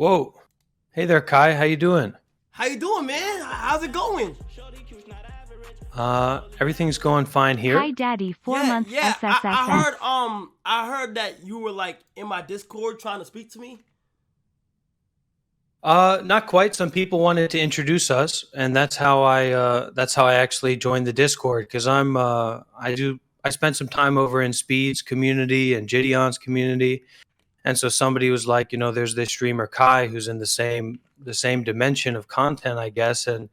Whoa. Hey there, Kai. How you doing? How you doing, man? How's it going? Everything's going fine Hi here. Daddy, 4 Yeah, months yeah. SSSS. I heard that you were like in my Discord trying to speak to me. Not quite. Some people wanted to introduce us, and that's how I actually joined the Discord because I spent some time over in Speed's community and Gideon's community, and so somebody was like, there's this streamer Kai who's in the same dimension of content, I guess, and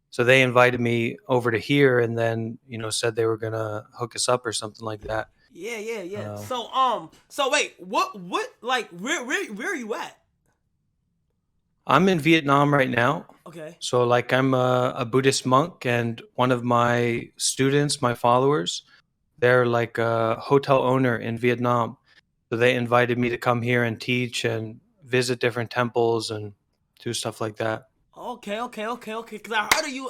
so they invited me over to here, and then said they were gonna hook us up or something like that. Yeah, yeah, yeah. Uh, So wait, like, where are you at? I'm in Vietnam right now. Okay. So, like, I'm a Buddhist monk, and one of my students, my followers, they're like a hotel owner in Vietnam. So they invited me to come here and teach and visit different temples and do stuff like that. Okay. Cause I heard of you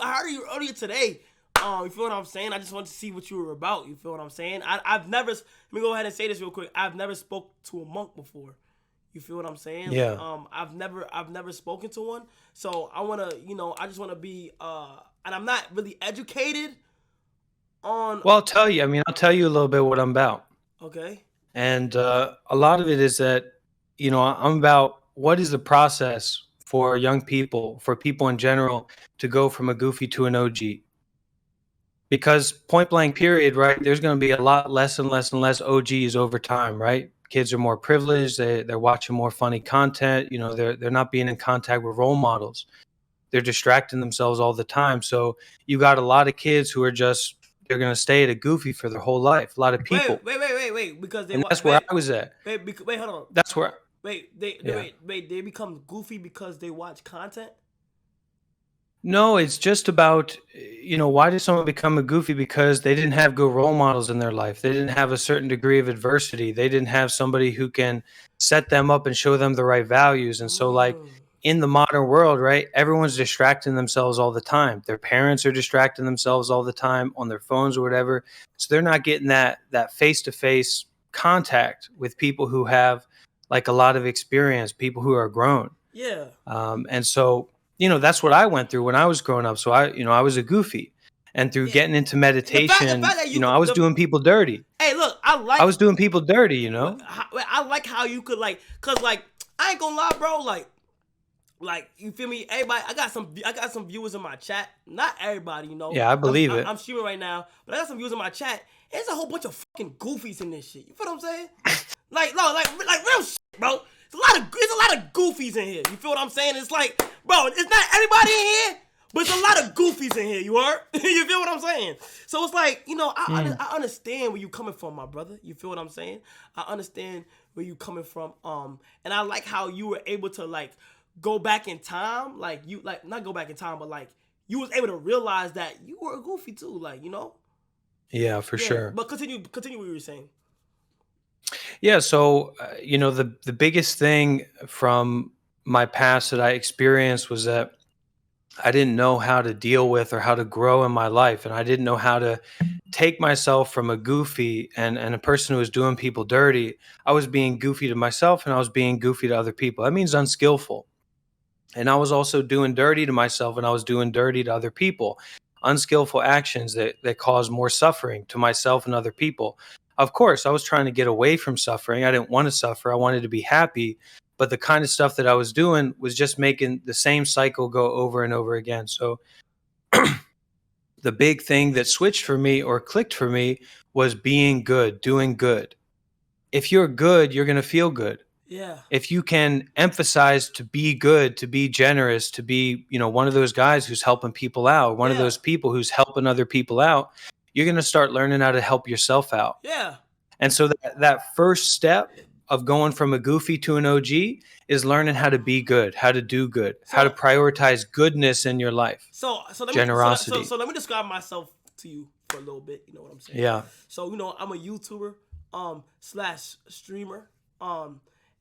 earlier today. You feel what I'm saying? I just wanted to see what you were about. You feel what I'm saying? I've never. Let me go ahead and say this real quick. I've never spoke to a monk before. You feel what I'm saying? Yeah. I've never spoken to one. So I wanna, I just wanna be, and I'm not really educated on. Well, I'll tell you. I mean, I'll tell you a little bit what I'm about. Okay. And a lot of it is that, I'm about what is the process for young people, for people in general, to go from a goofy to an OG. Because point blank period, right, there's going to be a lot less and less and less OGs over time, right? Kids are more privileged, they're watching more funny content, they're not being in contact with role models, they're distracting themselves all the time. So you got a lot of kids who are just, they're going to stay at a goofy for their whole life, a lot of people. Wait. Because And that's where I was at. wait, hold on. That's where. Yeah. Wait. They become goofy because they watch content. No, it's just about, why did someone become a goofy? Because they didn't have good role models in their life. They didn't have a certain degree of adversity. They didn't have somebody who can set them up and show them the right values. And so, like, Mm. in the modern world, right, everyone's distracting themselves all the time. Their parents are distracting themselves all the time on their phones or whatever. So they're not getting that face-to-face contact with people who have like a lot of experience, people who are grown. Yeah. And so, that's what I went through when I was growing up. So I was a goofy. And through Yeah. getting into The fact meditation, that you I could was doing people dirty. hey, look, I I like was doing people dirty. I like how you could, like, cause, like, I ain't gonna lie, bro. Like, you feel me? Everybody, I got some viewers in my chat. Not everybody, Yeah, I believe I'm, it. I'm streaming right now, but I got some viewers in my chat. There's a whole bunch of fucking goofies in this shit. You feel what I'm saying? Like, no, like real shit, bro. There's a lot of goofies in here. You feel what I'm saying? It's like, bro, it's not everybody in here, but it's a lot of goofies in here. You heard? You feel what I'm saying? So it's like, Mm. I understand where you coming from, my brother. You feel what I'm saying? I understand where you coming from. And I like how you were able to, like, go back in time. Like, you, like, not go back in time, but, like, you was able to realize that you were a goofy too. Like, Yeah, for yeah. sure. But continue what you were saying. Yeah, so the biggest thing from my past that I experienced was that I didn't know how to deal with or how to grow in my life, and I didn't know how to take myself from a goofy and a person who was doing people dirty. I was being goofy to myself, and I was being goofy to other people. That means unskillful. And I was also doing dirty to myself, and I was doing dirty to other people. Unskillful actions that cause more suffering to myself and other people. Of course, I was trying to get away from suffering. I didn't want to suffer. I wanted to be happy. But the kind of stuff that I was doing was just making the same cycle go over and over again. So the big thing that switched for me or clicked for me was being good, doing good. If you're good, you're going to feel good. Yeah. If you can emphasize to be good, to be generous, to be, one of those guys who's helping people out, one of Yeah. those people who's helping other people out, you're going to start learning how to help yourself out. Yeah. And so that first step of going from a goofy to an OG is learning how to be good, how to do good, how to So prioritize goodness in your life, so let me generosity. let me describe myself to you for a little bit. You know what I'm saying? Yeah. So, I'm a YouTuber slash streamer.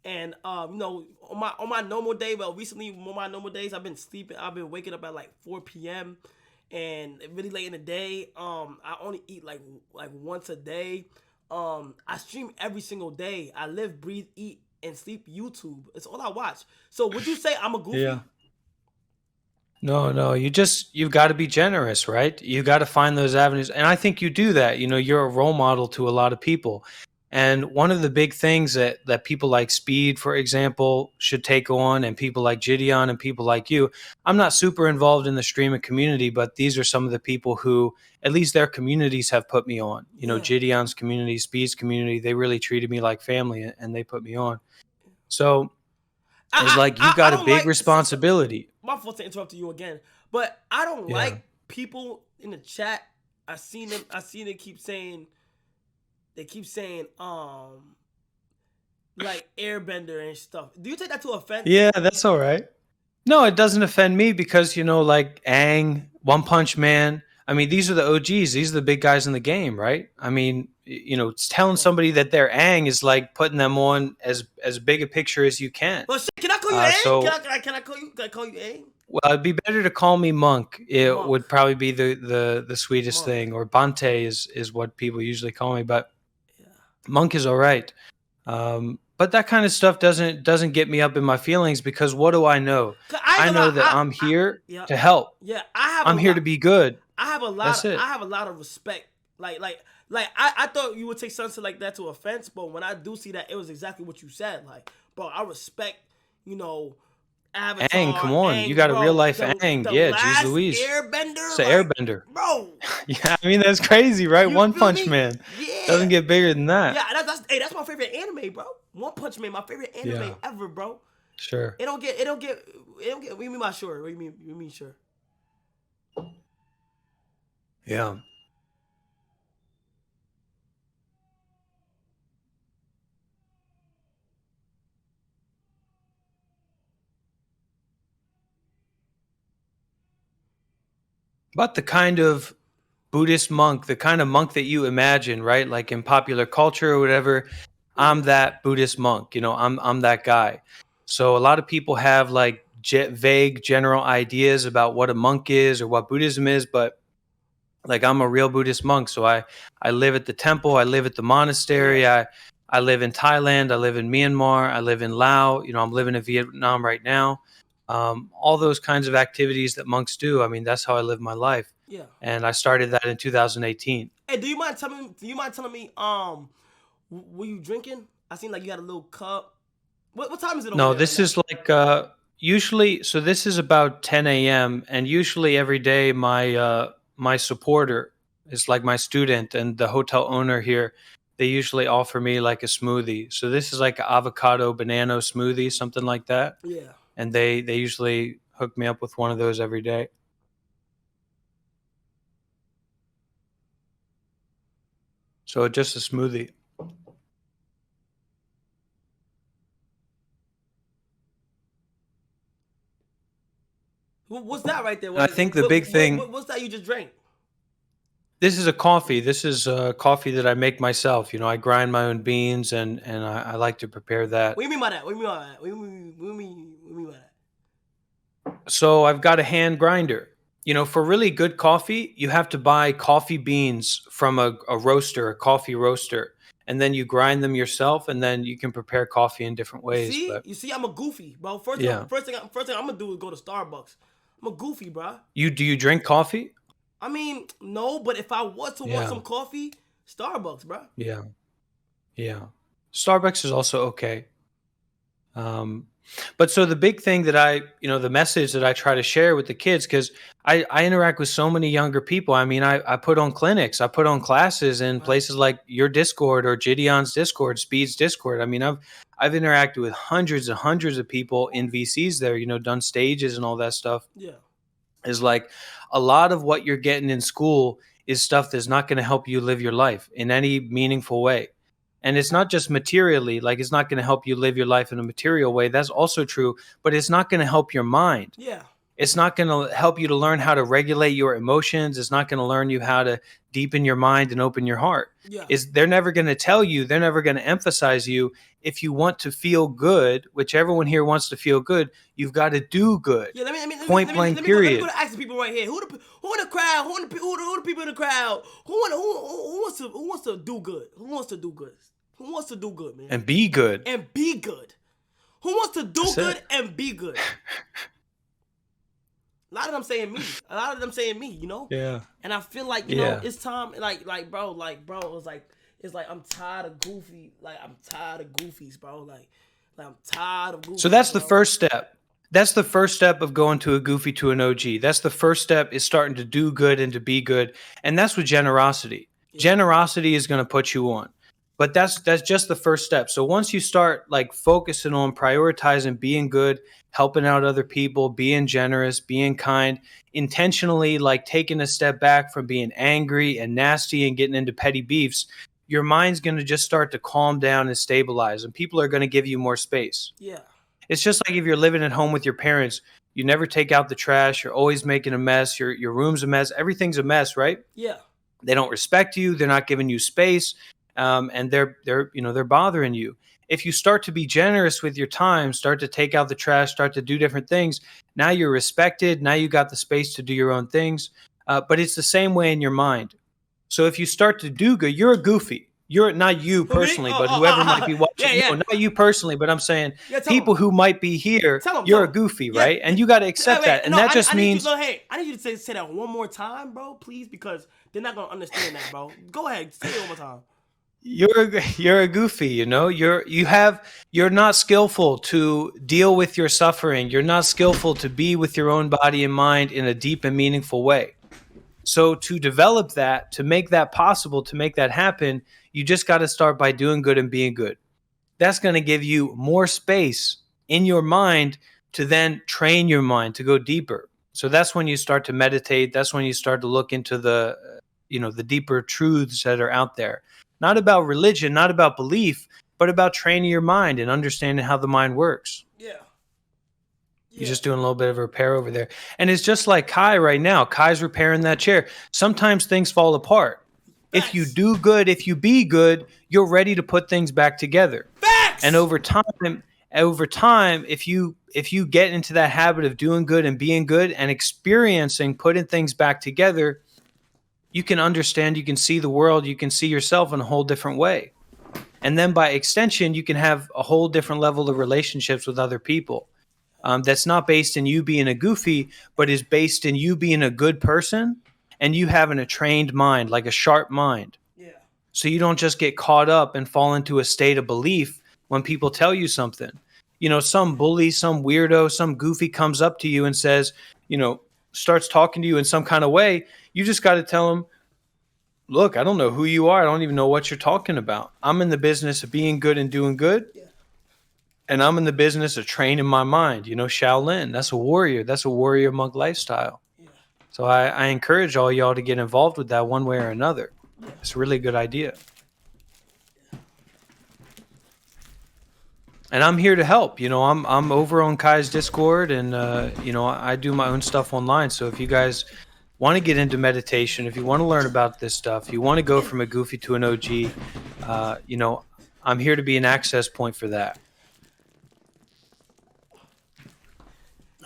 And on my normal day, well, recently on my normal days, I've been sleeping. I've been waking up at like 4 p.m. and really late in the day. I only eat like once a day. I stream every single day. I live, breathe, eat and sleep YouTube. It's all I watch. So would you say I'm a Yeah. goofy? No, no, you've got to be generous, right? You got to find those avenues. And I think you do that. You're a role model to a lot of people. And one of the big things that people like Speed, for example, should take on, and people like Gideon and people like you. I'm not super involved in the streaming community, but these are some of the people who, at least their communities, have put me on. Yeah. Gideon's community, Speed's community, they really treated me like family, and they put me on. So it's like you've I got a don't big like. responsibility. My fault to interrupt you again, but I don't Yeah. like people in the chat. I seen them. Keep saying. They keep saying like Airbender and stuff. Do you take that to offense? Yeah, that's all right. No, it doesn't offend me because, like Aang, One Punch Man. I mean, these are the OGs. These are the big guys in the game, right? I mean, it's telling Yeah. somebody that they're Aang is like putting them on as big a picture as you can. Well, shit, can I call you Aang? So, Can I call you? Can I call you Aang? well, it'd be better to call me Monk. It Monk. would probably be the sweetest Monk. thing. Or Bante is what people usually call me, but Yeah. Monk is all right. But that kind of stuff doesn't get me up in my feelings because what do I know? I know that I'm here yeah. to help. Yeah, I'm here to be good. I have a lot. That's it. I have a lot of respect. I thought you would take something like that to offense, but when I do see that, it was exactly what you said. Like, bro, I respect. Avatar. Aang, come on, Aang, you got bro, a real life the, Aang. the Yeah, last geez Louise. Airbender. It's an like, Airbender. Bro. Yeah, I mean that's crazy, right? You One feel Punch me? Man. Yeah. Doesn't get bigger than that. Yeah, that's my favorite anime, bro. One Punch Man, my favorite anime ever, bro. Sure. It don't get. What do you mean by sure? What do you mean sure? Yeah. But the kind of Buddhist monk, the kind of monk that you imagine, right? Like in popular culture or whatever, I'm that Buddhist monk. I'm that guy. So a lot of people have like vague general ideas about what a monk is or what Buddhism is, but like I'm a real Buddhist monk. So I live at the temple, I live at the monastery, I live in Thailand, I live in Myanmar, I live in Laos. I'm living in Vietnam right now. All those kinds of activities that monks do. I mean, that's how I live my life. Yeah. And I started that in 2018. Hey, do you mind telling me were you drinking? I seen like you had a little cup. What time is it over No, there this right is like usually. So this is about 10 a.m. and usually every day my supporter is like my student and the hotel owner here. They usually offer me like a smoothie. So this is like an avocado banana smoothie, something like that. now? Yeah. And they usually hook me up with one of those every day. So just a smoothie. What's that right there? I think the big thing. What's that you just drank? This is a coffee. This is a coffee that I make myself. I grind my own beans and I like to prepare that. What do you mean by that? What do you mean by that? What do you mean by that? So I've got a hand grinder. For really good coffee, you have to buy coffee beans from a roaster, a coffee roaster, and then you grind them yourself, and then you can prepare coffee in different ways. You see, I'm a goofy, bro. First thing I'm gonna do is go to Starbucks. I'm a goofy, bro. Do you drink coffee? I mean, no, but if I was to want some coffee, Starbucks, bro. Yeah. Yeah. Starbucks is also okay. But so the big thing that the message that I try to share with the kids, because I interact with so many younger people. I mean, I put on clinics, I put on classes in places like your Discord or Gideon's Discord, Speed's Discord. I mean, I've interacted with hundreds and hundreds of people in VCs there, done stages and all that stuff. Yeah. Is like a lot of what you're getting in school is stuff that's not going to help you live your life in any meaningful way. And it's not just materially, like it's not going to help you live your life in a material way. That's also true, but it's not going to help your mind. Yeah. It's not going to help you to learn how to regulate your emotions. It's not going to learn you how to deepen your mind and open your heart. Yeah. They're never going to tell you, they're never going to emphasize you. If you want to feel good, which everyone here wants to feel good, you've got to do good. Yeah, Point blank, period. Let me go to ask the people right here. Who in the crowd? Who the people in the crowd? Who wants to do good? Who wants to do good? Who wants to do good, man? And be good. And be good. Who wants to do That's good it. and be good? A lot of them saying me. A lot of them saying me, you know? Yeah. And I feel like, you know, it's time, bro, it's like I'm tired of goofy. Like, I'm tired of goofies, bro. Like I'm tired of goofies. So that's the first step. That's the first step of going to a goofy to an OG. That's the first step, is starting to do good and to be good. And that's with generosity. Yeah. Generosity is going to put you on. But that's just the first step. So once you start like focusing on prioritizing being good, helping out other people, being generous, being kind, intentionally like taking a step back from being angry and nasty and getting into petty beefs, your mind's going to just start to calm down and stabilize, and people are going to give you more space. Yeah. It's just like if you're living at home with your parents, you never take out the trash. You're always making a mess. Your room's a mess. Everything's a mess, right? Yeah. They don't respect you. They're not giving you space. And they're bothering you. If you start to be generous with your time, start to take out the trash, start to do different things, now you're respected. Now you got the space to do your own things. But it's the same way in your mind. So if you start to do good, you're a goofy. You're not you personally, but whoever might be watching. No, not you personally, but I'm saying people who might be here, you're a goofy, right? And you got to accept that. And that just means. Hey, I need you to say that one more time, bro, please, because they're not going to understand that, bro. Go ahead. Say it one more time. You're a goofy, you know. You're not skillful to deal with your suffering. You're not skillful to be with your own body and mind in a deep and meaningful way. So to develop that, to make that possible, to make that happen, you just got to start by doing good and being good. That's going to give you more space in your mind to then train your mind to go deeper. So that's when you start to meditate. That's when you start to look into the deeper truths that are out there. Not about religion, not about belief, but about training your mind and understanding how the mind works. Yeah. You're just doing a little bit of repair over there. And it's just like Kai right now. Kai's repairing that chair. Sometimes things fall apart. Facts. If you do good, if you be good, you're ready to put things back together. Facts. And over time, if you get into that habit of doing good and being good and experiencing putting things back together, you can understand, you can see the world, you can see yourself in a whole different way. And then by extension, you can have a whole different level of relationships with other people. That's not based in you being a goofy, but is based in you being a good person and you having a trained mind, like a sharp mind. Yeah. So you don't just get caught up and fall into a state of belief when people tell you something. You know, some bully, some weirdo, some goofy comes up to you and says, starts talking to you in some kind of way. You just got to tell them, look, I don't know who you are. I don't even know what you're talking about. I'm in the business of being good and doing good. Yeah. And I'm in the business of training my mind. Shaolin, that's a warrior monk lifestyle. Yeah. So I encourage all y'all to get involved with that one way or another. Yeah. It's a really good idea. And I'm here to help. I'm over on Kai's Discord, and I do my own stuff online. So if you guys want to get into meditation, if you want to learn about this stuff, you want to go from a goofy to an OG, I'm here to be an access point for that.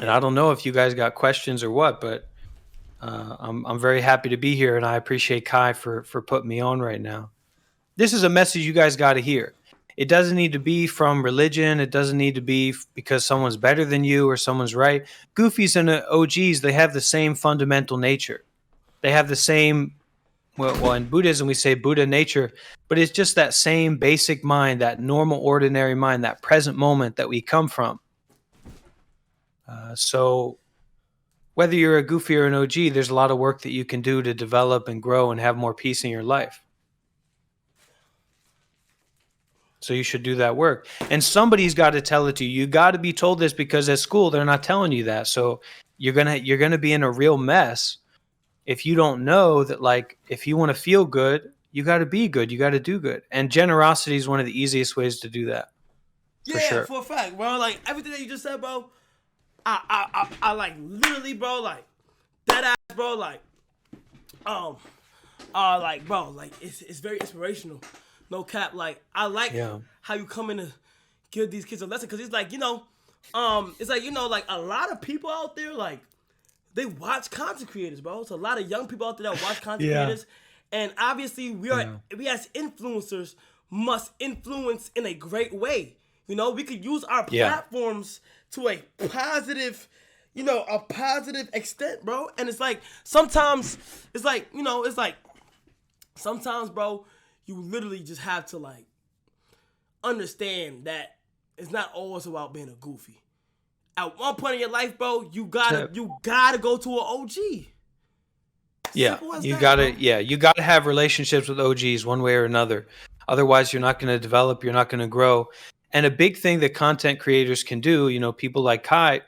And I don't know if you guys got questions or what, but I'm very happy to be here, and I appreciate Kai for putting me on right now. This is a message you guys got to hear. It doesn't need to be from religion. It doesn't need to be because someone's better than you or someone's right. Goofies and OGs, they have the same fundamental nature. They have the same, well, in Buddhism we say Buddha nature, but it's just that same basic mind, that normal, ordinary mind, that present moment that we come from. So whether you're a goofy or an OG, there's a lot of work that you can do to develop and grow and have more peace in your life. So you should do that work. And somebody's got to tell it to you. You got to be told this, because at school they're not telling you that. So you're gonna be in a real mess if you don't know that, like, if you want to feel good, you got to be good. You got to do good. And generosity is one of the easiest ways to do that. Yeah, sure. For a fact, bro. Like, everything that you just said, bro, I like, literally, bro, like, that ass, bro, like, bro, like, it's very inspirational. No cap. Like, I like how you come in to give these kids a lesson, because it's like, like a lot of people out there, like, they watch content creators, bro. It's a lot of young people out there that watch content creators, and obviously we as influencers must influence in a great way. You know, we could use our Yeah. platforms to a positive, a positive extent, bro. And it's like sometimes it's like, it's like sometimes, bro, you literally just have to like understand that it's not always about being a goofy. At one point in your life, bro, you gotta go to an OG. Yeah, Simple as you that, gotta bro. you gotta have relationships with OGs one way or another. Otherwise, you're not going to develop. You're not going to grow. And a big thing that content creators can do, people like Kai,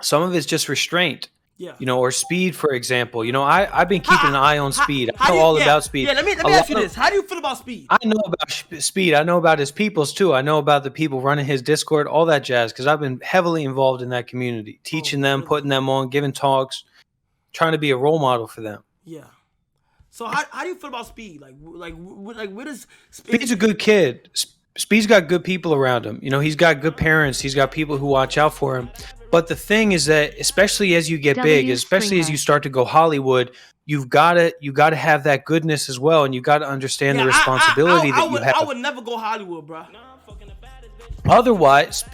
some of it's just restraint. Yeah. Or speed, for example. I've been keeping an eye on speed. I How do know you? all Yeah, about speed. yeah. Let me A ask lot you of this. How do you feel about speed? I know about speed. I know about his peoples too. I know about the people running his Discord, all that jazz, because I've been heavily involved in that community, teaching them, really? putting them on, giving talks, trying to be a role model for them. Yeah. So how do you feel about speed? Like what is Speed's a good kid. Speed's got good people around him. He's got good parents. He's got people who watch out for him. But the thing is that, especially as you get big, especially as you start to go Hollywood, you've got to have that goodness as well, and you got to understand the responsibility that you have. I would never go Hollywood, bro. Otherwise,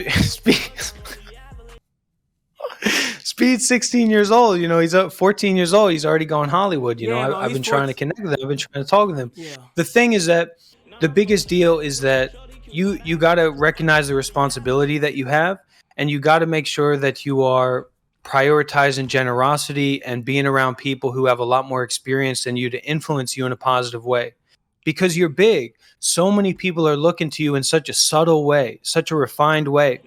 Speed's 16 years old. He's 14 years old. He's already gone Hollywood. I've been trying to connect with him. I've been trying to talk with him. Yeah. The thing is that the biggest deal is that you got to recognize the responsibility that you have, and you got to make sure that you are prioritizing generosity and being around people who have a lot more experience than you to influence you in a positive way. Because you're big. So many people are looking to you in such a subtle way, such a refined way.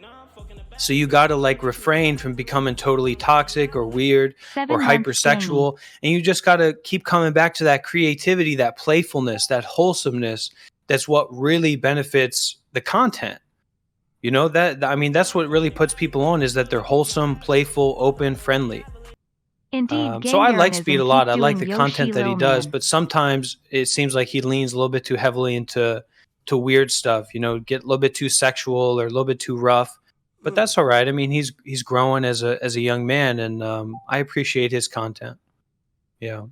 So you got to refrain from becoming totally toxic or weird or hypersexual. And you just got to keep coming back to that creativity, that playfulness, that wholesomeness. That's what really benefits the content. That's what really puts people on, is that they're wholesome, playful, open, friendly. Indeed, so I like Speed a lot. I like the content that he does, but sometimes it seems like he leans a little bit too heavily into weird stuff, get a little bit too sexual or a little bit too rough. But that's all right. I mean, he's growing as a young man, and I appreciate his content. Yeah.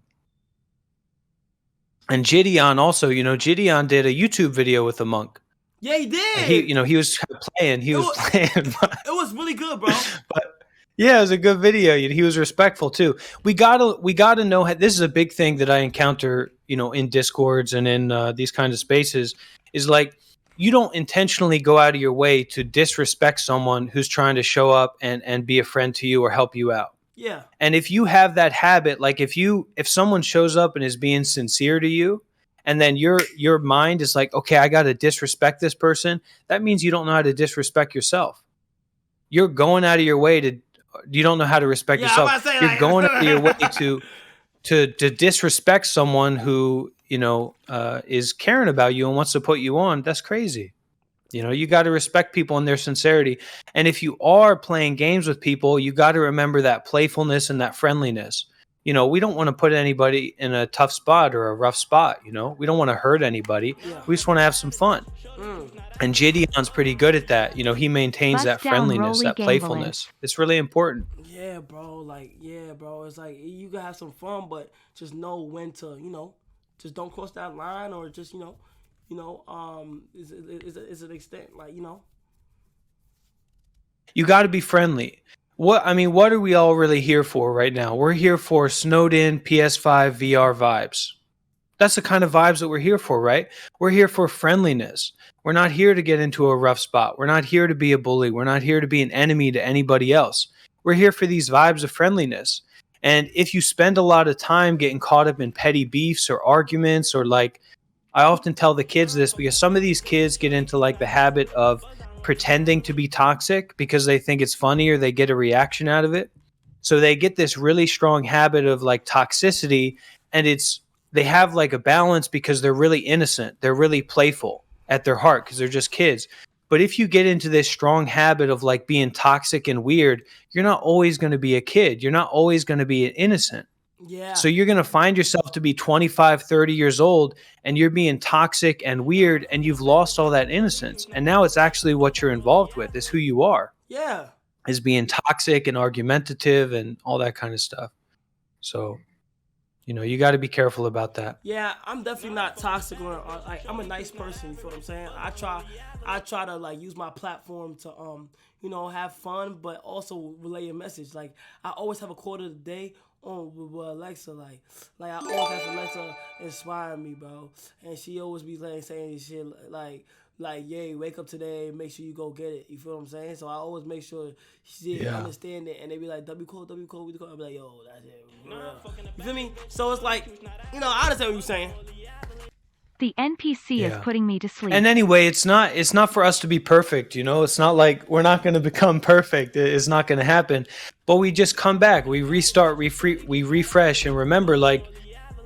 And Gideon also, Gideon did a YouTube video with a monk. Yeah, he did. And he was playing. He was playing. It was really good, bro. But yeah, it was a good video. He was respectful too. We gotta know how, this is a big thing that I encounter, in Discords and in these kinds of spaces, is like, you don't intentionally go out of your way to disrespect someone who's trying to show up and be a friend to you or help you out. Yeah. And if you have that habit, like if someone shows up and is being sincere to you, and then your mind is like, okay, I got to disrespect this person, that means you don't know how to disrespect yourself. You're going out of your way you don't know how to respect yourself. You're going out of your way to disrespect someone who, is caring about you and wants to put you on. That's crazy. You got to respect people and their sincerity. And if you are playing games with people, you got to remember that playfulness and that friendliness. We don't want to put anybody in a tough spot or a rough spot. We don't want to hurt anybody. Yeah. We just want to have some fun. And Gideon's pretty good at that. He maintains that friendliness, that playfulness. It's really important. Yeah, bro. It's like you gotta have some fun, but just know when to, just don't cross that line, or just, is an extent, You got to be friendly. What are we all really here for right now? We're here for snowed in PS5 VR vibes. That's the kind of vibes that we're here for, right? We're here for friendliness. We're not here to get into a rough spot. We're not here to be a bully. We're not here to be an enemy to anybody else. We're here for these vibes of friendliness. And if you spend a lot of time getting caught up in petty beefs or arguments, or I often tell the kids this, because some of these kids get into the habit of pretending to be toxic because they think it's funny or they get a reaction out of it. So they get this really strong habit of toxicity, and they have a balance because they're really innocent. They're really playful at their heart because they're just kids. But if you get into this strong habit of being toxic and weird, you're not always going to be a kid. You're not always going to be innocent. Yeah. So you're going to find yourself to be 25, 30 years old, and you're being toxic and weird, and you've lost all that innocence. And now it's actually what you're involved with, is who you are. Yeah. Is being toxic and argumentative and all that kind of stuff. So, You got to be careful about that. Yeah, I'm definitely not toxic or like I'm a nice person. You feel what I'm saying? I try to like use my platform to have fun, but also relay a message. Like I always have a quote of the day on with Alexa. Like I always have Alexa inspire me, bro, and she always be like saying shit like, yay, wake up today, make sure you go get it. You feel what I'm saying? So I always make sure she understand it, and they be like, W code, W code, W code. I be like, yo, that's it. You feel me? So it's like, I understand what you're saying. The NPC is putting me to sleep. And anyway, it's not for us to be perfect, It's not like we're not going to become perfect. It's not going to happen. But we just come back, we restart, we refresh, and remember, like,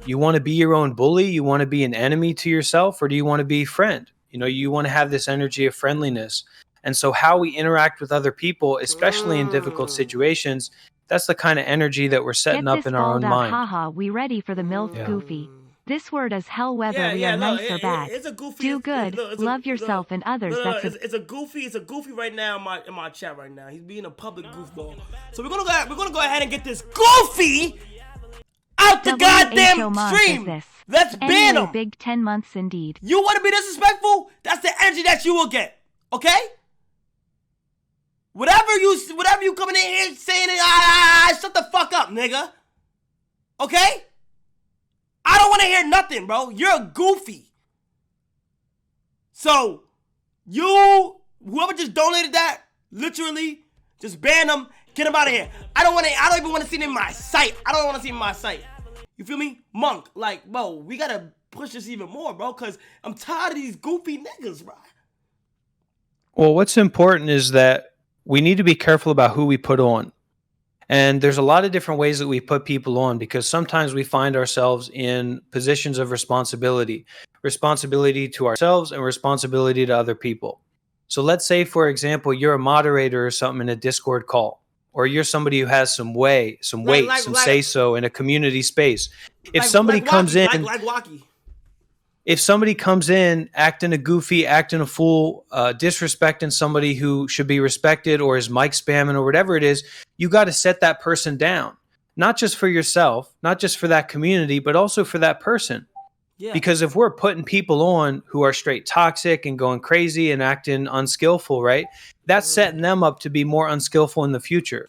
you want to be your own bully, you want to be an enemy to yourself, or do you want to be a friend? You want to have this energy of friendliness. And so how we interact with other people, especially in difficult situations, that's the kind of energy that we're setting up in our own mind. Haha, we ready for the MILF Goofy. This word is hell whether we are nice or bad. It's a goofy. Do good, love yourself and others. It's a goofy right now in my chat right now. He's being a public goofball. So we're gonna go ahead and get this goofy out the goddamn stream. Let's ban him. Big 10 months indeed. You want to be disrespectful? That's the energy that you will get. Okay? Whatever you coming in here saying it, shut the fuck up, nigga. Okay? I don't want to hear nothing, bro. You're a goofy. So, whoever just donated that, literally, just ban them, get them out of here. I don't even want to see them in my sight. I don't want to see them in my sight. You feel me? Monk, like, bro, we gotta push this even more, bro, because I'm tired of these goofy niggas, bro. Well, what's important is that we need to be careful about who we put on. And there's a lot of different ways that we put people on, because sometimes we find ourselves in positions of responsibility to ourselves and responsibility to other people. So let's say, for example, you're a moderator or something in a Discord call, or you're somebody who has some weight, some say-so in a community space. If somebody comes in, if somebody comes in acting a goofy, acting a fool, disrespecting somebody who should be respected, or is mic spamming or whatever it is, you got to set that person down. Not just for yourself, not just for that community, but also for that person. Yeah. Because if we're putting people on who are straight toxic and going crazy and acting unskillful, right? That's setting them up to be more unskillful in the future.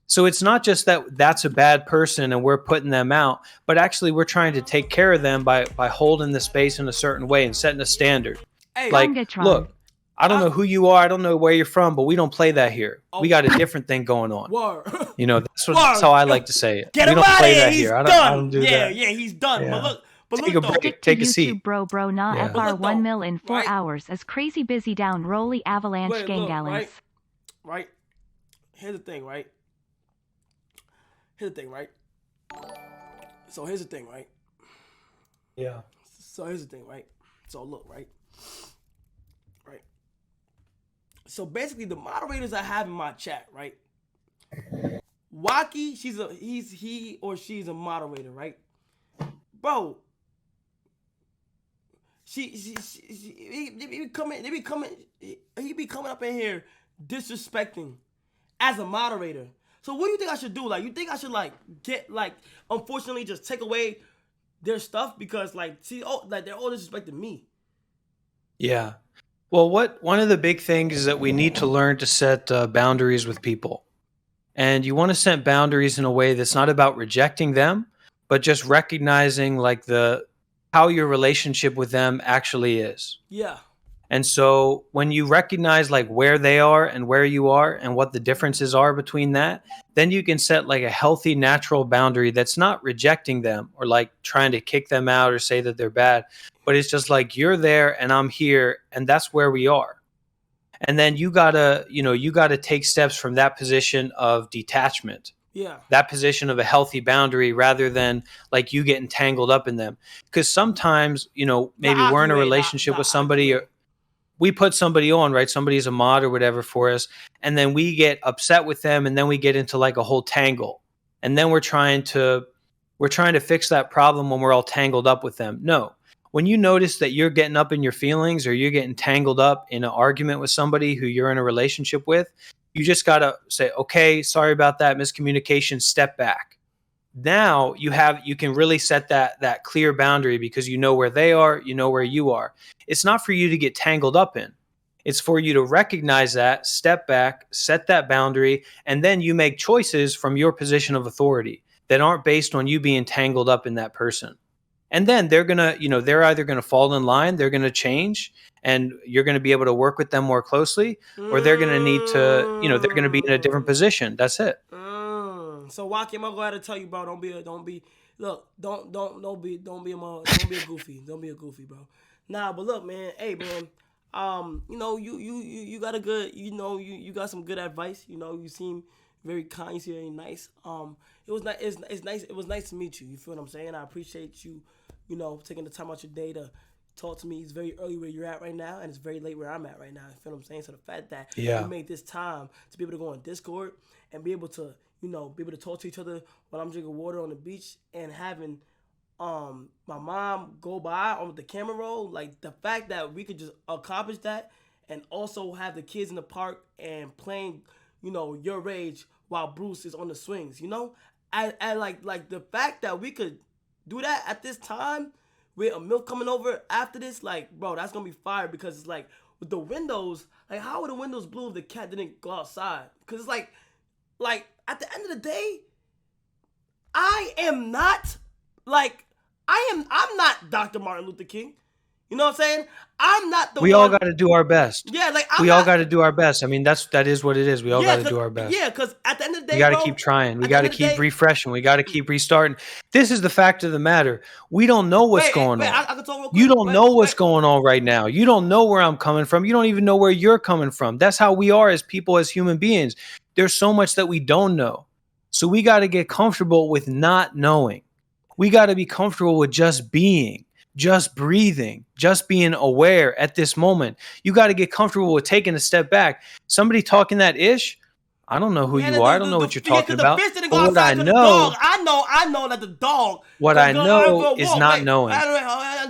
So it's not just that that's a bad person and we're putting them out, but actually we're trying to take care of them by holding the space in a certain way and setting a standard. Hey, like, look, I don't know who you are, I don't know where you're from, but we don't play that here. We got a different thing going on. That's how I like to say it. Get we don't play that here. I don't do that. Yeah, he's done. Yeah. But take a break. Take a seat. Bro, FR 1 mil in 4 hours as crazy busy down Rolly Avalanche gang gallons. Right. Here's the thing, right? So here's the thing, right? Yeah. So here's the thing, right? So look, right? So basically, the moderators I have in my chat, right? Waki, he or she's a moderator, right? Bro, he be coming up in here disrespecting as a moderator. So what do you think I should do? Like, you think I should unfortunately just take away their stuff because they're all disrespecting me? Yeah. Well, one of the big things is that we need to learn to set boundaries with people. And you want to set boundaries in a way that's not about rejecting them, but just recognizing how your relationship with them actually is. Yeah. And so when you recognize where they are and where you are and what the differences are between that, then you can set a healthy, natural boundary that's not rejecting them or trying to kick them out or say that they're bad, but it's just you're there and I'm here and that's where we are. And then you gotta take steps from that position of detachment. Yeah. That position of a healthy boundary rather than you getting tangled up in them. Because sometimes, maybe we're in a relationship with somebody or we put somebody on, right? Somebody's a mod or whatever for us. And then we get upset with them. And then we get into a whole tangle. And then we're trying to fix that problem when we're all tangled up with them. No. When you notice that you're getting up in your feelings or you're getting tangled up in an argument with somebody who you're in a relationship with, you just got to say, okay, sorry about that miscommunication, step back. now you can really set that clear boundary because you know where they are, you know where you are. It's not for you to get tangled up in. It's for you to recognize that, step back, set that boundary, and then you make choices from your position of authority that aren't based on you being tangled up in that person. And then they're they're either gonna fall in line, they're gonna change, and you're gonna be able to work with them more closely, or they're gonna need to, they're gonna be in a different position. That's it. So Waki, I'm gonna go ahead and tell you, bro. Don't be a goofy. Don't be a goofy, bro. Nah, but look, man. Hey, man. You got a good, you got some good advice. You seem very kind, you seem very nice. It was nice. It's nice. It was nice to meet you. You feel what I'm saying? I appreciate you, taking the time out your day to talk to me. It's very early where you're at right now, and it's very late where I'm at right now. You feel what I'm saying? So the fact that you made this time to be able to go on Discord and be able to, be able to talk to each other while I'm drinking water on the beach and having my mom go by on the camera roll, like the fact that we could just accomplish that and also have the kids in the park and playing, Your Rage while Bruce is on the swings, I like the fact that we could do that at this time with a milk coming over after this, like, bro, that's gonna be fire because it's like with the windows, like how were the windows blue if the cat didn't go outside? Because it's like at the end of the day, I'm not Dr. Martin Luther King. You know what I'm saying? I'm not the We all got to do our best. Yeah, we all got to do our best. I mean, that is what it is. We all got to do our best. Yeah, because at the end of the day, we got to keep trying. We got to keep refreshing. We got to keep restarting. This is the fact of the matter. We don't know what's going on. I can talk real quick. You don't know what's going on right now. You don't know where I'm coming from. You don't even know where you're coming from. That's how we are as people, as human beings. There's so much that we don't know. So we got to get comfortable with not knowing. We got to be comfortable with just being, just breathing, just being aware at this moment. You got to get comfortable with taking a step back. Somebody talking that ish, I don't know who you are. I don't know what you're talking about. But what I know, I know that the dog. What I know is not knowing.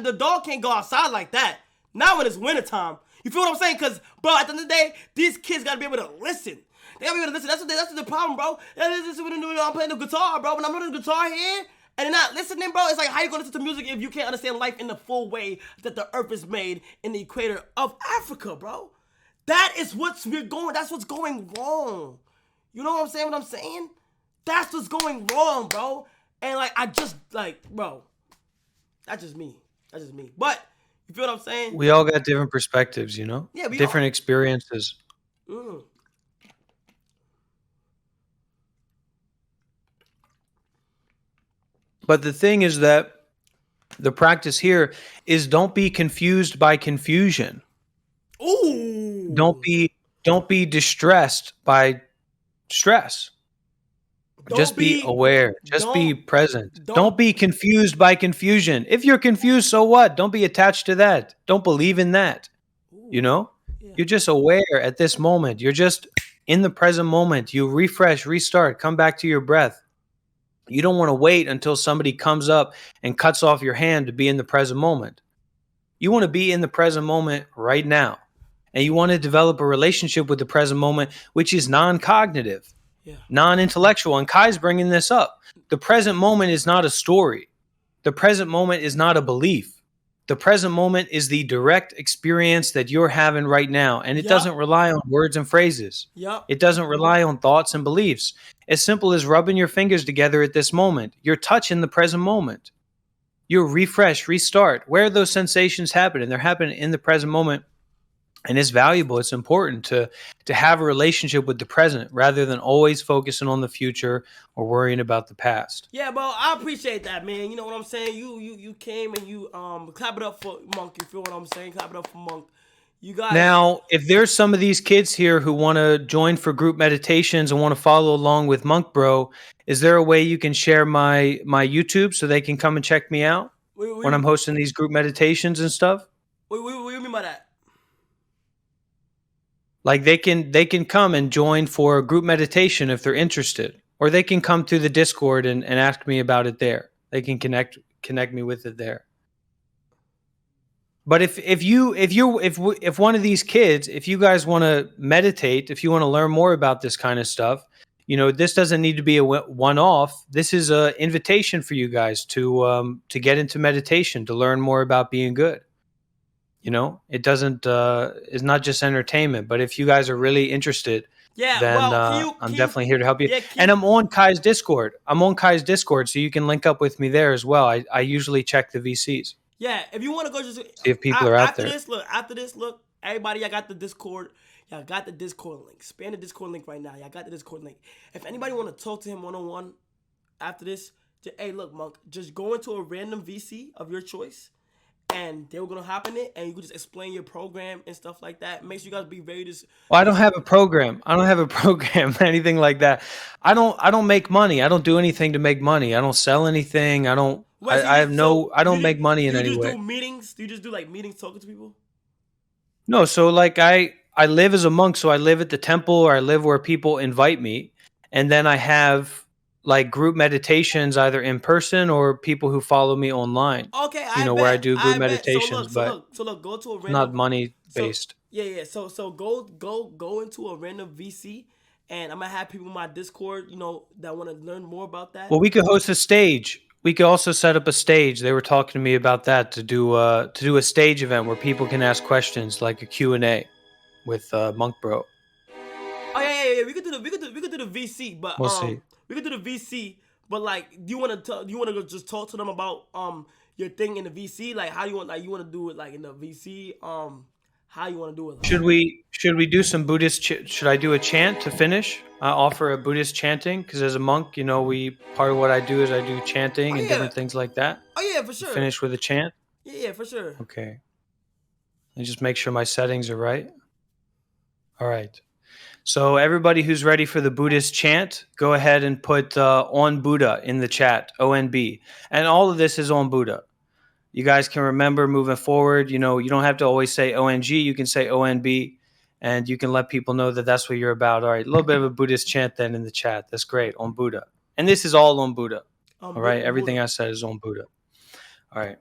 The dog can't go outside like that. Not when it's wintertime. You feel what I'm saying? Because, bro, at the end of the day, these kids got to be able to listen. They got to be able to listen. That's the problem, bro. I'm playing the guitar, bro. When I'm playing the guitar here, and they're not listening, bro, it's like, how you gonna listen to music if you can't understand life in the full way that the earth is made in the equator of Africa, bro? That's what's going wrong. You know what I'm saying? That's what's going wrong, bro. And bro, that's just me. But you feel what I'm saying? We all got different perspectives, Yeah, different experiences. But the thing is that the practice here is don't be confused by confusion. Ooh. Don't be distressed by stress. Just be aware. Just be present. Don't be confused by confusion. If you're confused, so what? Don't be attached to that. Don't believe in that. Yeah. You're just aware at this moment. You're just in the present moment. You refresh, restart, come back to your breath. You don't want to wait until somebody comes up and cuts off your hand to be in the present moment. You want to be in the present moment right now. And you want to develop a relationship with the present moment, which is non-cognitive, non-intellectual. And Kai's bringing this up. The present moment is not a story. The present moment is not a belief. The present moment is the direct experience that you're having right now. And it doesn't rely on words and phrases. It doesn't rely on thoughts and beliefs. As simple as rubbing your fingers together at this moment. You're touching the present moment. You refresh, restart. Where are those sensations happening? They're happening in the present moment. And it's valuable. It's important to have a relationship with the present rather than always focusing on the future or worrying about the past. Yeah, bro, I appreciate that, man. You know what I'm saying? You came and you clap it up for Monk. You feel what I'm saying? Clap it up for Monk. You guys. Now, if there's some of these kids here who want to join for group meditations and want to follow along with Monk Bro, is there a way you can share my YouTube so they can come and check me out when I'm hosting these group meditations and stuff? What do you mean by that? Like they can come and join for a group meditation if they're interested, or they can come to the Discord and ask me about it there. They can connect me with it there. But if one of these kids, if you guys want to meditate, if you want to learn more about this kind of stuff, this doesn't need to be a one-off. This is an invitation for you guys to get into meditation, to learn more about being good. It doesn't. It's not just entertainment. But if you guys are really interested, Yeah, then well, I'm definitely here to help you. yeah, And I'm on Kai's Discord. So you can link up with me there as well. I usually check the VCs. Yeah, if you want to go, just See if people are out after there. this. Look, everybody, I got the Discord. Y'all got the Discord link. Spam the Discord link right now. Y'all got the Discord link. If anybody want to talk to him one-on-one after this, hey, look, Monk, just go into a random VC of your choice, and they were gonna hop in it, and you could just explain your program and stuff like that. Make sure you guys be very Well, I don't have a program. Anything like that. I don't make money. I don't do anything to make money. I don't sell anything. I don't. Wait, I have no. I don't make money in do you any just way. do meetings? Do you just do like meetings talking to people? No, so like I live as a monk, so I live at the temple, or I live where people invite me, and then I have like group meditations either in person or people who follow me online. Okay, Where I do group I bet. So meditations, look, but go to a it's random. not money So based. yeah. So go into a random VC, and I'm gonna have people in my Discord, that want to learn more about that. Well, we could host a stage. We could also set up a stage. They were talking to me about that to do a stage event where people can ask questions, like a Q&A with Monk Bro. Oh yeah. We could do the VC, but We'll see. we could do the VC. But like, do you want to just talk to them about your thing in the VC? Like, how you want to do it like in the VC? How you want to do it? Like? Should we do some Buddhist? Should I do a chant to finish? I offer a Buddhist chanting because as a monk, we part of what I do is I do chanting and different things like that. Oh yeah, for sure. Finish with a chant. Yeah, for sure. Okay. And just make sure my settings are right. All right. So everybody who's ready for the Buddhist chant, go ahead and put on Buddha in the chat, ONB. And all of this is on Buddha. You guys can remember moving forward, you don't have to always say ONG. You can say ONB, and you can let people know that that's what you're about. All right, a little bit of a Buddhist chant then in the chat. That's great, on Buddha. And this is all on Buddha. All right, everything I said is on Buddha. All right.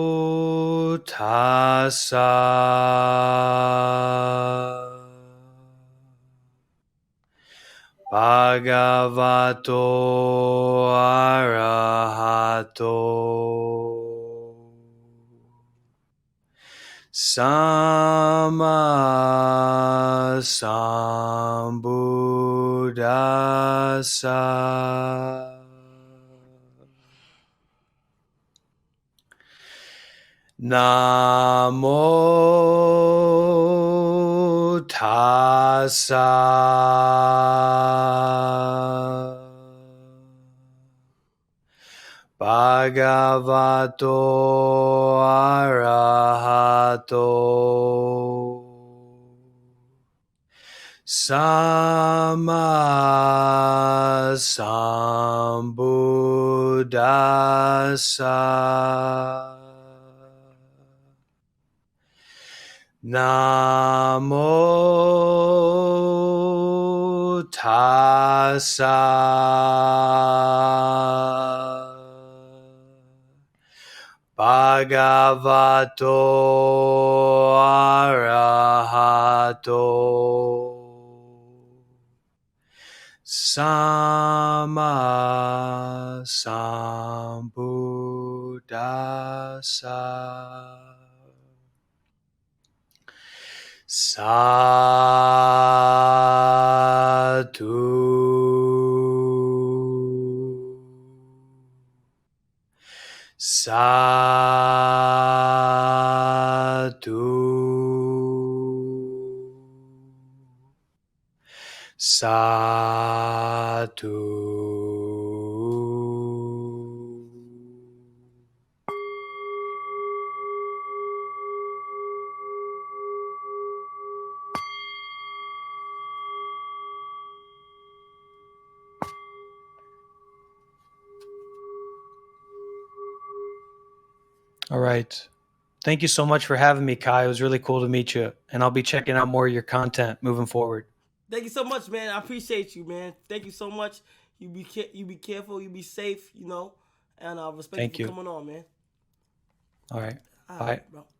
Namo tassa bhagavato arahato sama sambuddhassa. Namo tassa bhagavato arahato sama sambuddhassa. Namo tassa bhagavato arahato sama sambuddhassa. Satu. All right. Thank you so much for having me, Kai. It was really cool to meet you. And I'll be checking out more of your content moving forward. Thank you so much, man. I appreciate you, man. Thank you so much. You be careful. You be safe, and I respect Thank you you. for coming on, man. All right. All Bye. right, bro.